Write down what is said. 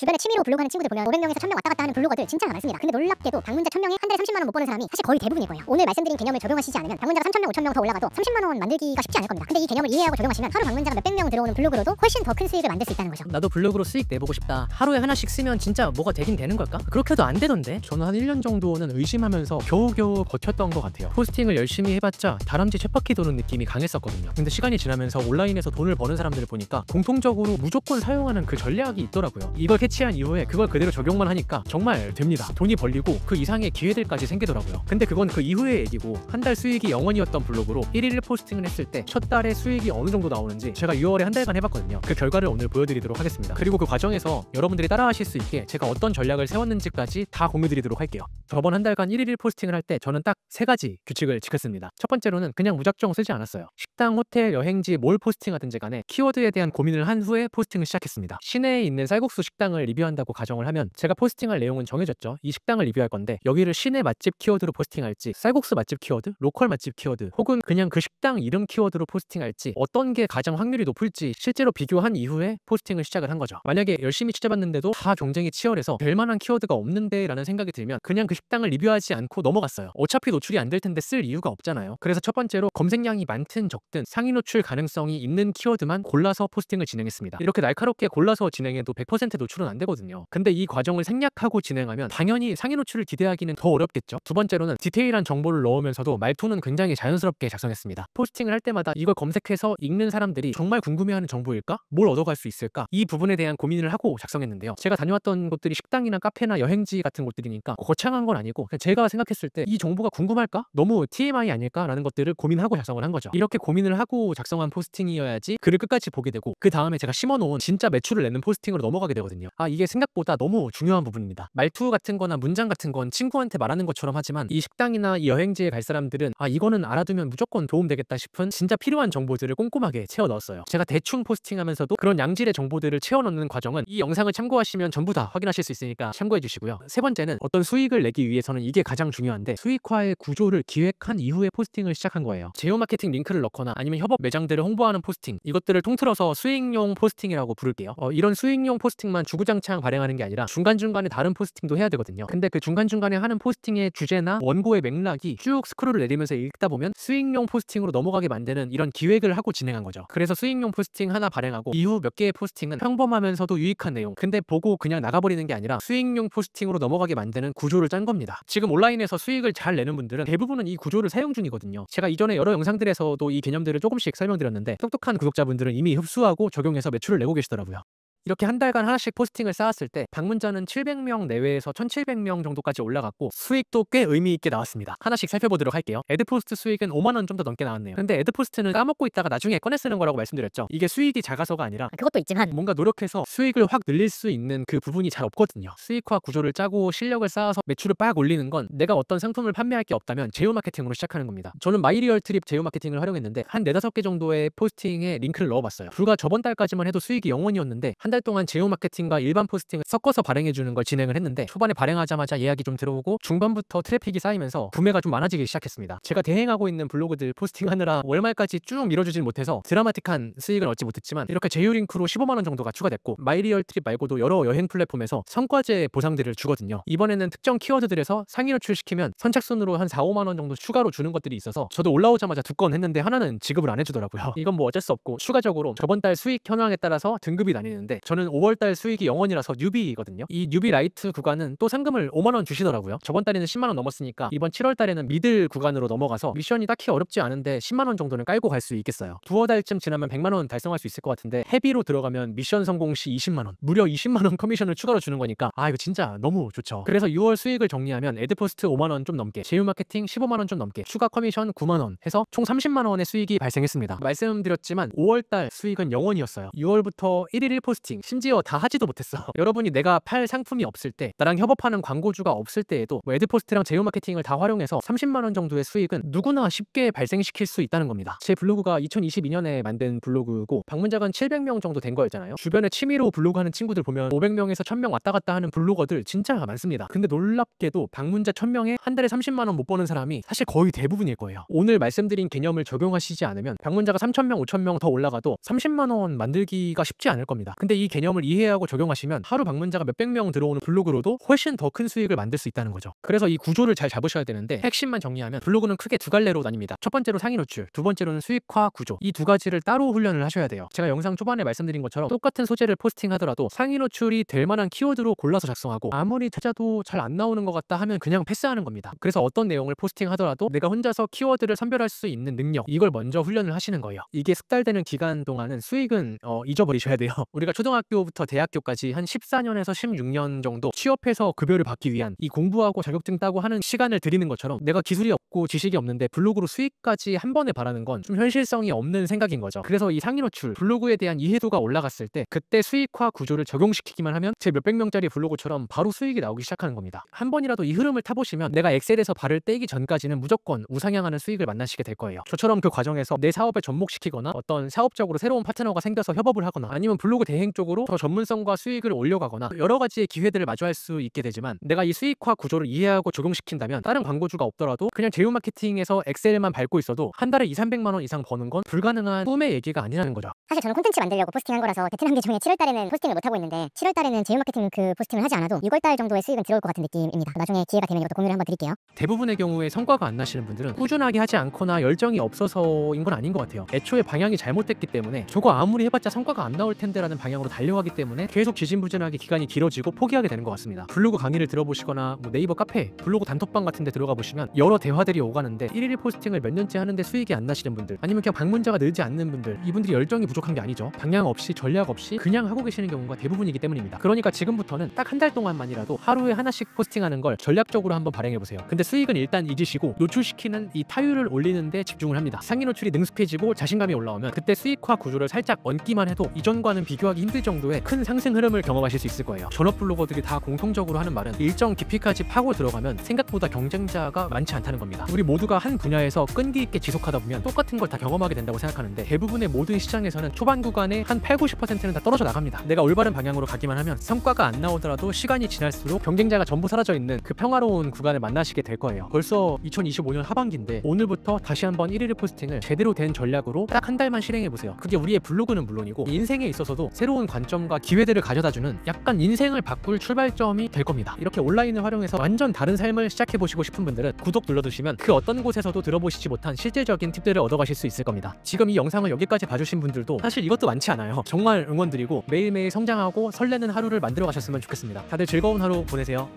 주변에 취미로 블로그하는 친구들 보면 500명에서 1000명 왔다 갔다 하는 블로거들 진짜 많습니다. 근데 놀랍게도 방문자 1000명에 한 달에 30만 원 못 버는 사람이 사실 거의 대부분일 거예요. 오늘 말씀드린 개념을 적용하시지 않으면 방문자가 3000명, 5000명 더 올라가도 30만 원 만들기가 쉽지 않을 겁니다. 근데 이 개념을 이해하고 적용하시면 하루 방문자가 몇백 명 들어오는 블로그로도 훨씬 더 큰 수익을 만들 수 있다는 거죠. 나도 블로그로 수익 내보고 싶다. 하루에 하나씩 쓰면 진짜 뭐가 되긴 되는 걸까? 그렇게도 안 되던데? 저는 한 1년 정도는 의심하면서 겨우겨우 버텼던 것 같아요. 포스팅을 열심히 해봤자 다람쥐 쳇바퀴 도는 느낌이 강했었거든요. 근데 시간이 지나면서 온라인에서 돈을 버는 사람들을 보니까 공통적으로 무조건 사용하는 그 전략이 있더라고요. 이걸 캐치한 이후에 그걸 그대로 적용만 하니까 정말 됩니다. 돈이 벌리고 그 이상의 기회들까지 생기더라고요. 근데 그건 그 이후의 얘기고, 한 달 수익이 0원이었던 블로그로 1일 포스팅을 했을 때 첫 달에 수익이 어느 정도 나오는지 제가 6월에 한 달간 해봤거든요. 그 결과를 오늘 보여드리도록 하겠습니다. 그리고 그 과정에서 여러분들이 따라하실 수 있게 제가 어떤 전략을 세웠는지까지 다 공유드리도록 할게요. 저번 한 달간 1일 포스팅을 할 때 저는 딱 3가지 규칙을 지켰습니다. 첫 번째로는 그냥 무작정 쓰지 않았어요. 식당, 호텔, 여행지 뭘 포스팅하든지 간에 키워드에 대한 고민을 한 후에 포스팅을 시작했습니다. 시내에 있는 쌀국수 식당을 리뷰한다고 가정을 하면 제가 포스팅할 내용은 정해졌죠. 이 식당을 리뷰할 건데 여기를 시내 맛집 키워드로 포스팅할지, 쌀국수 맛집 키워드, 로컬 맛집 키워드, 혹은 그냥 그 식당 이름 키워드로 포스팅할지, 어떤 게 가장 확률이 높을지 실제로 비교한 이후에 포스팅을 시작을 한 거죠. 만약에 열심히 찾아봤는데도 다 경쟁이 치열해서 될 만한 키워드가 없는데 라는 생각이 들면 그냥 그 식당을 리뷰하지 않고 넘어갔어요. 어차피 노출이 안 될 텐데 쓸 이유가 없잖아요. 그래서 첫 번째로 검색량이 많든 적든 상위 노출 가능성이 있는 키워드만 골라서 포스팅을 진행했습니다. 이렇게 날카롭게 골라서 진행해도 100% 노출은 안 되거든요. 근데 이 과정을 생략하고 진행하면 당연히 상위 노출을 기대하기는 더 어렵겠죠. 두 번째로는 디테일한 정보를 넣으면서도 말투는 굉장히 자연스럽게 작성했습니다. 포스팅을 할 때마다 이걸 검색해서 읽는 사람들이 정말 궁금해하는 정보일까? 뭘 얻어갈 수 있을까? 이 부분에 대한 고민을 하고 작성했는데요. 제가 다녀왔던 곳들이 식당이나 카페나 여행지 같은 곳들이니까 거창한 건 아니고 그냥 제가 생각했을 때 이 정보가 궁금할까? 너무 TMI 아닐까? 라는 것들을 고민하고 작성을 한 거죠. 이렇게 고민을 하고 작성한 포스팅이어야지 글을 끝까지 보게 되고, 그 다음에 제가 심어놓은 진짜 매출을 내는 포스팅으로 넘어가게 되거든요. 이게 생각보다 너무 중요한 부분입니다. 말투 같은 거나 문장 같은 건 친구한테 말하는 것처럼 하지만 이 식당이나 이 여행지에 갈 사람들은 이거는 알아두면 무조건 도움되겠다 싶은 진짜 필요한 정보들을 꼼꼼하게 채워 넣었어요. 제가 대충 포스팅하면서도 그런 양질의 정보들을 채워 넣는 과정은 이 영상을 참고하시면 전부 다 확인하실 수 있으니까 참고해 주시고요. 세 번째는 어떤 수익을 내기 위해서는 이게 가장 중요한데, 수익화의 구조를 기획한 이후에 포스팅을 시작한 거예요. 제휴 마케팅 링크를 넣거나 아니면 협업 매장들을 홍보하는 포스팅, 이것들을 통틀어서 수익용 포스팅이라고 부를게요. 이런 수익용 포스팅만 주구장창 발행하는 게 아니라 중간중간에 다른 포스팅도 해야 되거든요. 근데 그 중간중간에 하는 포스팅의 주제나 원고의 맥락이 쭉 스크롤을 내리면서 읽다 보면 수익용 포스팅으로 넘어가게 만드는 이런 기획을 하고 진행한 거죠. 그래서 수익용 포스팅 하나 발행하고 이후 몇 개의 포스팅은 평범하면서도 유익한 내용, 근데 보고 그냥 나가버리는 게 아니라 수익용 포스팅으로 넘어가게 만드는 구조를 짠 겁니다. 지금 온라인에서 수익을 잘 내는 분들은 대부분은 이 구조를 사용 중이거든요. 제가 이전에 여러 영상들에서도 이 개념들을 조금씩 설명드렸는데 똑똑한 구독자분들은 이미 흡수하고 적용해서 매출을 내고 계시더라고요. 이렇게 한 달간 하나씩 포스팅을 쌓았을 때 방문자는 700명 내외에서 1700명 정도까지 올라갔고 수익도 꽤 의미 있게 나왔습니다. 하나씩 살펴보도록 할게요. 애드포스트 수익은 5만원 좀 더 넘게 나왔네요. 근데 애드포스트는 까먹고 있다가 나중에 꺼내 쓰는 거라고 말씀드렸죠. 이게 수익이 작아서가 아니라 그것도 있지만 뭔가 노력해서 수익을 확 늘릴 수 있는 그 부분이 잘 없거든요. 수익화 구조를 짜고 실력을 쌓아서 매출을 빡 올리는 건 내가 어떤 상품을 판매할 게 없다면 제휴 마케팅으로 시작하는 겁니다. 저는 마이리얼 트립 제휴 마케팅을 활용했는데 한 4-5개 정도의 포스팅에 링크를 넣어봤어요. 불과 저번 달까지만 해도 수익이 0원이었는데 한 달 동안 제휴 마케팅과 일반 포스팅을 섞어서 발행해주는 걸 진행을 했는데, 초반에 발행하자마자 예약이 좀 들어오고 중반부터 트래픽이 쌓이면서 구매가 좀 많아지기 시작했습니다. 제가 대행하고 있는 블로그들 포스팅하느라 월말까지 쭉 밀어주질 못해서 드라마틱한 수익을 얻지 못했지만, 이렇게 제휴 링크로 15만원 정도가 추가됐고, 마이리얼 트립 말고도 여러 여행 플랫폼에서 성과제 보상들을 주거든요. 이번에는 특정 키워드들에서 상위 노출시키면 선착순으로 한 4-5만원 정도 추가로 주는 것들이 있어서 저도 올라오자마자 2건 했는데 하나는 지급을 안 해주더라고요. 이건 뭐 어쩔 수 없고, 추가적으로 저번 달 수익 현황에 따라서 등급이 나뉘는데 저는 5월달 수익이 0원이라서 뉴비거든요. 이 뉴비 라이트 구간은 또 상금을 5만원 주시더라고요. 저번 달에는 10만원 넘었으니까 이번 7월달에는 미들 구간으로 넘어가서 미션이 딱히 어렵지 않은데 10만원 정도는 깔고 갈 수 있겠어요. 두어 달쯤 지나면 100만원 달성할 수 있을 것 같은데, 헤비로 들어가면 미션 성공 시 20만원, 무려 20만원 커미션을 추가로 주는 거니까 이거 진짜 너무 좋죠. 그래서 6월 수익을 정리하면 애드포스트 5만원 좀 넘게, 제휴 마케팅 15만원 좀 넘게, 추가 커미션 9만원 해서 총 30만원의 수익이 발생했습니다. 말씀드렸지만 5월달 수익은 0원이었어요. 6월부터 1일 1포스팅 심지어 다 하지도 못했어. 여러분이 내가 팔 상품이 없을 때, 나랑 협업하는 광고주가 없을 때에도 애드포스트랑 제휴 마케팅을 다 활용해서 30만원 정도의 수익은 누구나 쉽게 발생시킬 수 있다는 겁니다. 제 블로그가 2022년에 만든 블로그고 방문자가 700명 정도 된 거였잖아요. 주변에 취미로 블로그 하는 친구들 보면 500명에서 1000명 왔다 갔다 하는 블로거들 진짜 많습니다. 근데 놀랍게도 방문자 1000명에 한 달에 30만원 못 버는 사람이 사실 거의 대부분일 거예요. 오늘 말씀드린 개념을 적용하시지 않으면 방문자가 3000명, 5000명 더 올라가도 30만원 만들기가 쉽지 않을 겁니다. 근데 이 개념을 이해하고 적용하시면 하루 방문자가 몇백 명 들어오는 블로그로도 훨씬 더 큰 수익을 만들 수 있다는 거죠. 그래서 이 구조를 잘 잡으셔야 되는데 핵심만 정리하면 블로그는 크게 두 갈래로 나뉩니다. 첫 번째로 상위 노출, 두 번째로는 수익화 구조. 이 두 가지를 따로 훈련을 하셔야 돼요. 제가 영상 초반에 말씀드린 것처럼 똑같은 소재를 포스팅하더라도 상위 노출이 될 만한 키워드로 골라서 작성하고 아무리 찾아도 잘 안 나오는 것 같다 하면 그냥 패스하는 겁니다. 그래서 어떤 내용을 포스팅하더라도 내가 혼자서 키워드를 선별할 수 있는 능력, 이걸 먼저 훈련을 하시는 거예요. 이게 숙달되는 기간 동안은 수익은 잊어버리셔야 돼요. 우리가 초등학교부터 대학교까지 한 14년에서 16년 정도 취업해서 급여를 받기 위한 이 공부하고 자격증 따고 하는 시간을 들이는 것처럼 내가 기술이 없고 지식이 없는데 블로그로 수익까지 한 번에 바라는 건 좀 현실성이 없는 생각인 거죠. 그래서 이 상위 노출, 블로그에 대한 이해도가 올라갔을 때 그때 수익화 구조를 적용시키기만 하면 제 몇백 명짜리 블로그처럼 바로 수익이 나오기 시작하는 겁니다. 한 번이라도 이 흐름을 타보시면 내가 엑셀에서 발을 떼기 전까지는 무조건 우상향하는 수익을 만나시게 될 거예요. 저처럼 그 과정에서 내 사업에 접목시키거나 어떤 사업적으로 새로운 파트너가 생겨서 협업을 하거나 아니면 블로그 대행 쪽으로 더 전문성과 수익을 올려가거나 여러 가지의 기회들을 마주할 수 있게 되지만 내가 이 수익화 구조를 이해하고 적용시킨다면 다른 광고주가 없더라도 그냥 제휴 마케팅에서 엑셀만 밟고 있어도 한 달에 200~300만 원 이상 버는 건 불가능한 꿈의 얘기가 아니라는 거죠. 사실 저는 콘텐츠 만들려고 포스팅한 거라서 베트남 계정에 7월달에는 포스팅을 못하고 있는데 7월달에는 제휴 마케팅 그 포스팅을 하지 않아도 6월달 정도의 수익은 들어올 것 같은 느낌입니다. 나중에 기회가 되면 이것도 공유를 한번 드릴게요. 대부분의 경우에 성과가 안 나시는 분들은 꾸준하게 하지 않거나 열정이 없어서인 건 아닌 것 같아요. 애초에 방향이 잘못됐기 때문에 저거 아무리 해봤자 성과가 안 나올 텐데 라는 방향으로 달려가기 때문에 계속 지진부진하게 기간이 길어지고 포기하게 되는 것 같습니다. 블로그 강의를 들어보시거나 네이버 카페, 블로그 단톡방 같은 데 들어가 보시면 여러 대화들이 오가는데 1일 포스팅을 몇 년째 하는데 수익이 안 나시는 분들, 아니면 그냥 방문자가 늘지 않는 분들, 이분들이 열정이 부족한 게 아니죠. 방향 없이 전략 없이 그냥 하고 계시는 경우가 대부분이기 때문입니다. 그러니까 지금부터는 딱 한 달 동안만이라도 하루에 하나씩 포스팅하는 걸 전략적으로 한번 발행해보세요. 근데 수익은 일단 잊으시고 노출시키는 이 타율을 올리는데 집중을 합니다. 상위 노출이 능숙해지고 자신감이 올라오면 그때 수익화 구조를 살짝 얹기만 해도 이전과는 비교하기 힘들 정도의 큰 상승 흐름을 경험하실 수 있을 거예요. 전업 블로거들이 다 공통적으로 하는 말은 일정 깊이까지 파고 들어가면 생각보다 경쟁자가 많지 않다는 겁니다. 우리 모두가 한 분야에서 끈기 있게 지속하다 보면 똑같은 걸 다 경험하게 된다고 생각하는데 대부분의 모든 시장에서는 초반 구간에 한 80~90%는 다 떨어져 나갑니다. 내가 올바른 방향으로 가기만 하면 성과가 안 나오더라도 시간이 지날수록 경쟁자가 전부 사라져 있는 그 평화로운 구간을 만나시게 될 거예요. 벌써 2025년 하반기인데 오늘부터 다시 한번 1일 포스팅을 제대로 된 전략으로 딱 한 달만 실행해보세요. 그게 우리의 블로그는 물론이고 인생에 있어서도 새로운 관점과 기회들을 가져다주는 약간 인생을 바꿀 출발점이 될 겁니다. 이렇게 온라인을 활용해서 완전 다른 삶을 시작해보시고 싶은 분들은 구독 눌러두시면 그 어떤 곳에서도 들어보시지 못한 실질적인 팁들을 얻어가실 수 있을 겁니다. 지금 이 영상을 여기까지 봐주신 분들도 사실 이것도 많지 않아요. 정말 응원드리고 매일매일 성장하고 설레는 하루를 만들어 가셨으면 좋겠습니다. 다들 즐거운 하루 보내세요.